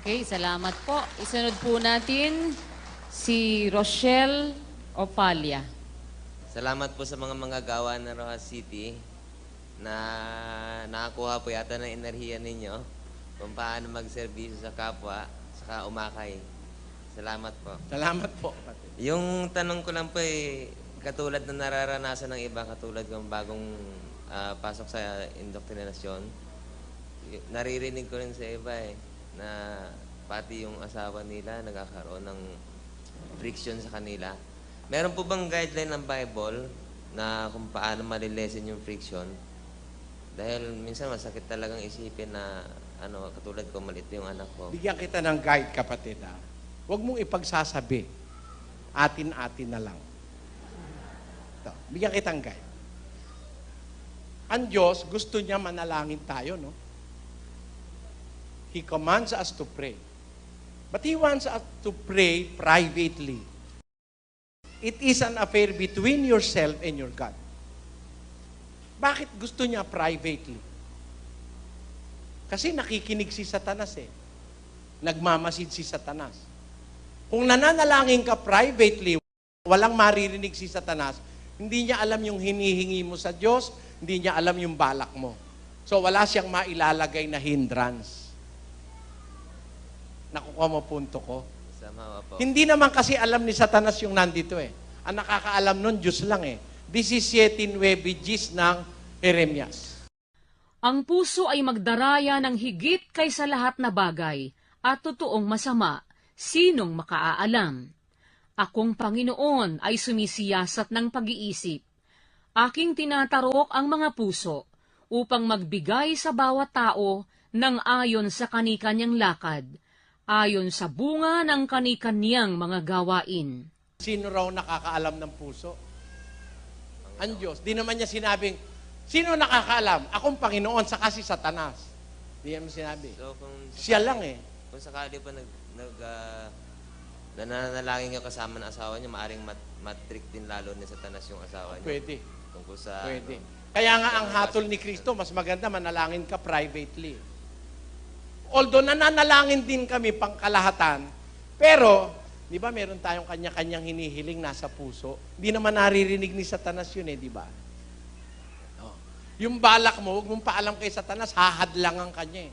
Okay, salamat po. Isunod po natin si Rochelle Opalia. Salamat po sa mga gawa ng Rojas City na nakakuha po yata ng enerhiya ninyo kung paano magserbisyo sa kapwa saka umakay. Salamat po. Salamat po, kapatid. Yung tanong ko lang po katulad na nararanasan ng iba, katulad ng bagong pasok sa indoktrinasyon, naririnig ko rin sa iba na pati yung asawa nila nagkakaroon ng friction sa kanila. Meron po bang guideline ng Bible na kung paano malilesen yung friction? Dahil minsan masakit talagang isipin na katulad ko, maliit yung anak ko. Bigyan kita ng guide, kapatid. Huwag mong ipagsasabi. Atin-atin na lang. Ito, bigyan kitang guide. Ang Diyos, gusto niya manalangin tayo, no? He commands us to pray. But He wants us to pray privately. It is an affair between yourself and your God. Bakit gusto niya privately? Kasi nakikinig si Satanas Nagmamasid si Satanas. Kung nananalangin ka privately, walang maririnig si Satanas, hindi niya alam yung hinihingi mo sa Diyos, hindi niya alam yung balak mo. So wala siyang mailalagay na hindrance. Nakukuha mo punto ko? Sama po. Hindi naman kasi alam ni Satanas yung nandito Ang nakakaalam nun, Diyos lang 17:9 gis ng Jeremias. Ang puso ay magdaraya ng higit kaysa lahat na bagay at totoong masama. Sinong makaaalam? Akong Panginoon ay sumisiyasat ng pag-iisip. Aking tinatarok ang mga puso upang magbigay sa bawat tao ng ayon sa kanikanyang lakad, ayon sa bunga ng kanikanyang mga gawain. Sino raw nakakaalam ng puso? Ang Diyos. Di naman niya sinabing, sino nakakaalam? Akong Panginoon, saka si Satanas. Di naman sinabi. So, Siya lang Kung sakali pa nananalangin ka kasama ng asawa niya, maaring matrick din lalo ni Satanas yung asawa niya. Pwede. Tungkol sa... Pwede. Kaya nga ang hatol ni Kristo, mas maganda manalangin ka privately. Although nananalangin din kami pangkalahatan, pero, di ba meron tayong kanya-kanyang hinihiling nasa puso? Hindi naman naririnig ni Satanas yun di ba? Yung balak mo, huwag mong paalam kay Satanas, hahadlangan ka niya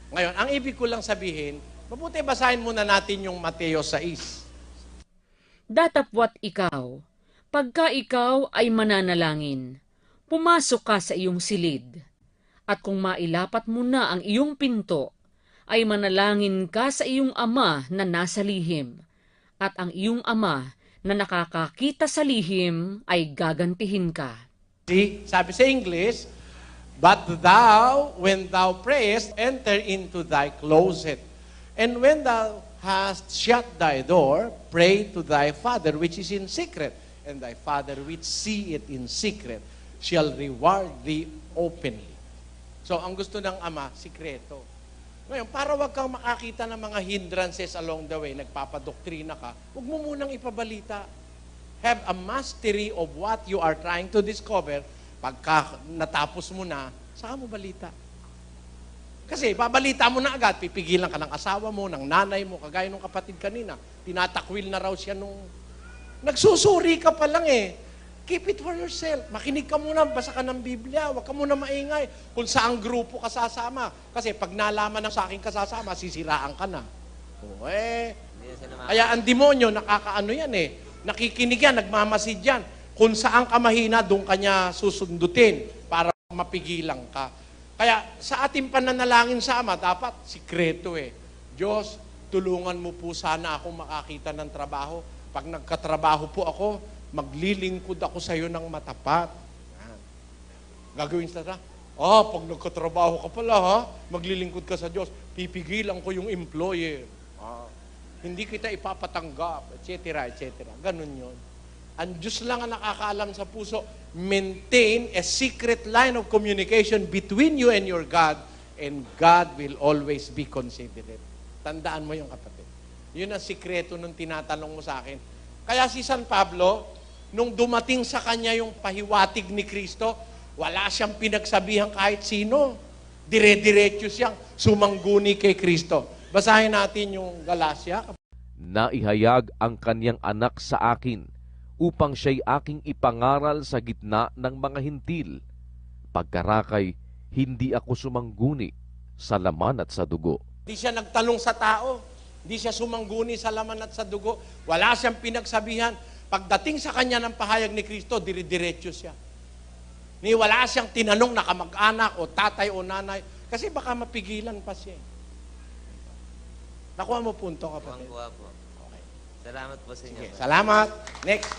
Ngayon, ang ibig ko lang sabihin, mabuti basahin muna natin yung Mateo 6. Datapwat ikaw, pagka ikaw ay mananalangin, pumasok ka sa iyong silid. At kung mailapat mo na ang iyong pinto, ay manalangin ka sa iyong ama na nasa lihim. At ang iyong ama na nakakakita sa lihim ay gagantihin ka. See, sabi sa English, but thou, when thou prayest, enter into thy closet. And when thou hast shut thy door, pray to thy Father which is in secret. And thy Father which seeth in secret shall reward thee openly. So, ang gusto ng Ama, sikreto. Ngayon, para wag kang makakita ng mga hindrances along the way, nagpapadoktrina ka, huwag mo munang ipabalita. Have a mastery of what you are trying to discover. Pagka natapos mo na, saka mo balita. Kasi babalita mo na agad, pipigilan ka ng asawa mo, ng nanay mo, kagaya ng kapatid kanina. Tinatakwil na raw siya nung... Nagsusuri ka pa lang Keep it for yourself. Makinig ka muna, basa ka ng Biblia, huwag ka muna maingay kung saang grupo ka sasama. Kasi pag nalaman ng sa akin kasasama, sisiraan ka na. Kaya ang demonyo, nakakaano yan Nakikinig yan, nagmamasid yan. Kung saan ka mahina, doon ka niya susundutin para mapigilan ka. Kaya sa ating pananalangin sa Ama, dapat sikreto Diyos, tulungan mo po sana akong makakita ng trabaho. Pag nagkatrabaho po ako, maglilingkod ako sa iyo ng matapat. Gagawin sa pag nagkatrabaho ka pala, maglilingkod ka sa Diyos, pipigilan ko yung employer. Hindi kita ipapatanggap, etc., etc. Ganun yun. Ang Diyos lang ang nakakaalam sa puso. Maintain a secret line of communication between you and your God, and God will always be considerate. Tandaan mo yung kapatid. Yun ang sikreto nung tinatanong mo sa akin. Kaya si San Pablo, nung dumating sa kanya yung pahiwatig ni Kristo, wala siyang pinagsabihan kahit sino. Dire-diretso siyang sumangguni kay Kristo. Basahin natin yung Galacia. Naihayag ang kanyang anak sa akin upang siya'y aking ipangaral sa gitna ng mga hintil. Pagkarakay, hindi ako sumangguni sa laman at sa dugo. Hindi siya nagtanong sa tao. Hindi siya sumangguni sa laman at sa dugo. Wala siyang pinagsabihan. Pagdating sa kanya ng pahayag ni Kristo, dire-diretso siya. Ni wala siyang tinanong na kamag-anak o tatay o nanay. Kasi baka mapigilan pa siya. Nakuha mo punto, kapatid. Kuha po. Salamat po sa inyo. Sige, salamat. Next.